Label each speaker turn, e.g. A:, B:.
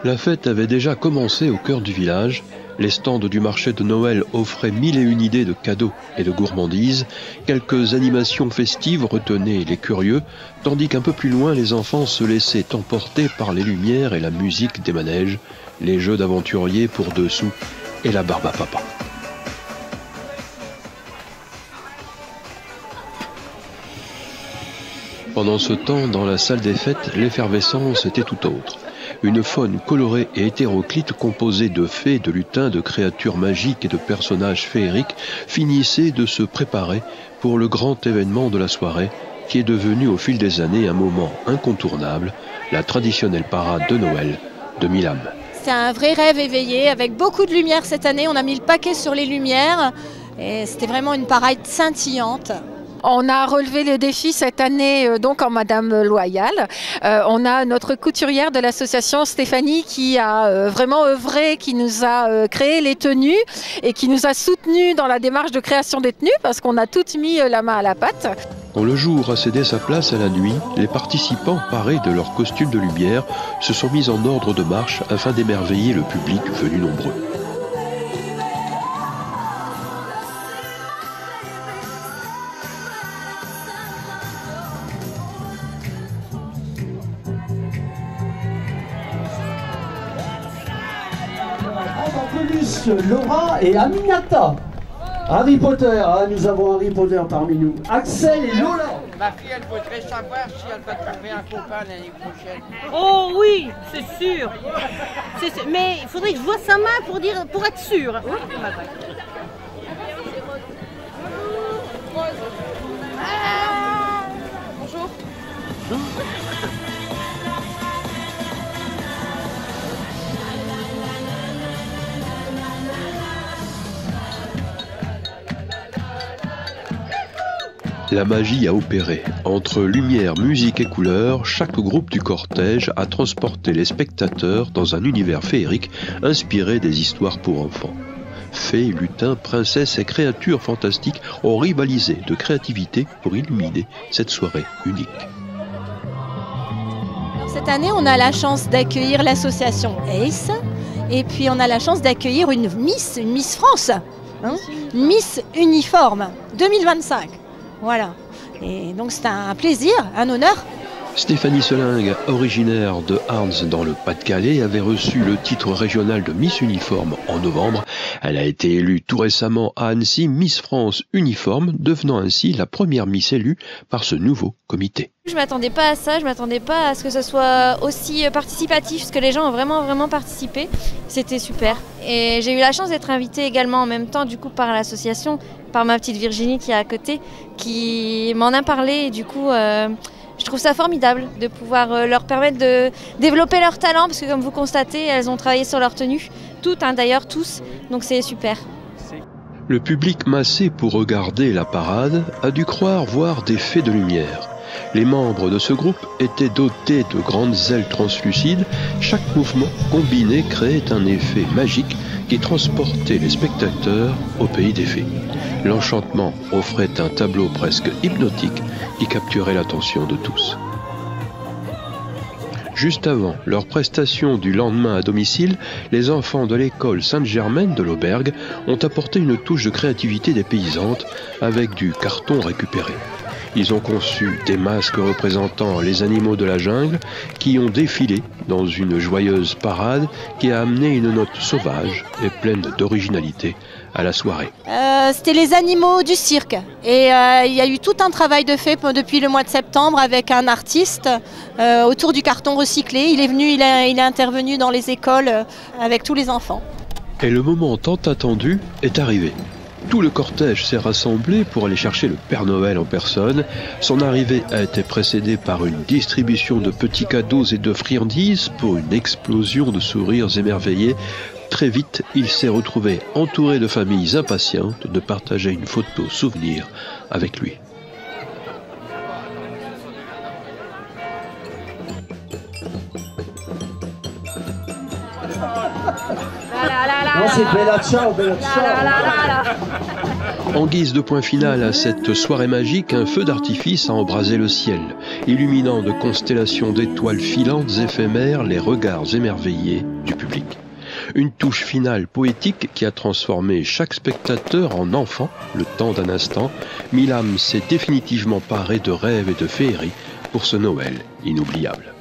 A: La fête avait déjà commencé au cœur du village. Les stands du marché de Noël offraient 1001 idées de cadeaux et de gourmandises. Quelques animations festives retenaient les curieux, tandis qu'un peu plus loin, les enfants se laissaient emporter par les lumières et la musique des manèges, les jeux d'aventuriers pour 2 sous et la barbe à papa. Pendant ce temps, dans la salle des fêtes, l'effervescence était tout autre. Une faune colorée et hétéroclite composée de fées, de lutins, de créatures magiques et de personnages féeriques finissait de se préparer pour le grand événement de la soirée qui est devenu au fil des années un moment incontournable, la traditionnelle parade de Noël de Milam.
B: C'est un vrai rêve éveillé avec beaucoup de lumière cette année. On a mis le paquet sur les lumières et c'était vraiment une parade scintillante.
C: On a relevé le défi cette année donc en Madame Loyal. On a notre couturière de l'association Stéphanie qui a vraiment œuvré, qui nous a créé les tenues et qui nous a soutenus dans la démarche de création des tenues parce qu'on a toutes mis la main à la pâte.
A: Quand le jour a cédé sa place à la nuit, les participants parés de leurs costumes de lumière se sont mis en ordre de marche afin d'émerveiller le public venu nombreux.
D: Laura et Aminata. Harry Potter, hein, nous avons Harry Potter parmi nous. Axel et Lola.
E: Ma fille, elle voudrait savoir si elle va trouver un copain l'année prochaine.
F: Oh oui, c'est sûr. Mais il faudrait que je vois sa main pour être sûr. Oui.
B: Bonjour.
A: La magie a opéré. Entre lumière, musique et couleurs, chaque groupe du cortège a transporté les spectateurs dans un univers féerique inspiré des histoires pour enfants. Fées, lutins, princesses et créatures fantastiques ont rivalisé de créativité pour illuminer cette soirée unique.
B: Cette année, on a la chance d'accueillir l'association ACE et puis on a la chance d'accueillir une Miss France, hein, Miss Uniforme 2025. Voilà, et donc c'est un plaisir, un honneur.
A: Stéphanie Selingue, originaire de Arns dans le Pas-de-Calais, avait reçu le titre régional de Miss Uniforme en novembre. Elle a été élue tout récemment à Annecy Miss France Uniforme, devenant ainsi la première Miss élue par ce nouveau comité.
G: Je ne m'attendais pas à ça, je ne m'attendais pas à ce que ce soit aussi participatif, parce que les gens ont vraiment participé. C'était super. Et j'ai eu la chance d'être invitée également en même temps du coup par l'association, par ma petite Virginie qui est à côté, qui m'en a parlé et du coup je trouve ça formidable de pouvoir leur permettre de développer leur talent, parce que comme vous constatez, elles ont travaillé sur leur tenue, toutes hein, d'ailleurs, tous, donc c'est super.
A: Le public massé pour regarder la parade a dû croire voir des fées de lumière. Les membres de ce groupe étaient dotés de grandes ailes translucides. Chaque mouvement combiné créait un effet magique qui transportait les spectateurs au pays des fées. L'enchantement offrait un tableau presque hypnotique qui capturait l'attention de tous. Juste avant leur prestation du lendemain à domicile, les enfants de l'école Sainte-Germaine de l'Aubergue ont apporté une touche de créativité dépaysantes avec du carton récupéré. Ils ont conçu des masques représentant les animaux de la jungle qui ont défilé dans une joyeuse parade qui a amené une note sauvage et pleine d'originalité à la soirée.
B: C'était les animaux du cirque et il y a eu tout un travail de fait depuis le mois de septembre avec un artiste autour du carton recyclé. Il est venu, il est intervenu dans les écoles avec tous les enfants.
A: Et le moment tant attendu est arrivé. Tout le cortège s'est rassemblé pour aller chercher le Père Noël en personne. Son arrivée a été précédée par une distribution de petits cadeaux et de friandises pour une explosion de sourires émerveillés. Très vite, il s'est retrouvé entouré de familles impatientes de partager une photo souvenir avec lui.
D: Non, c'est Bella Ciao, Bella Ciao.
A: En guise de point final à cette soirée magique, un feu d'artifice a embrasé le ciel, illuminant de constellations d'étoiles filantes éphémères les regards émerveillés du public. Une touche finale poétique qui a transformé chaque spectateur en enfant, le temps d'un instant. Milam s'est définitivement paré de rêves et de féeries pour ce Noël inoubliable.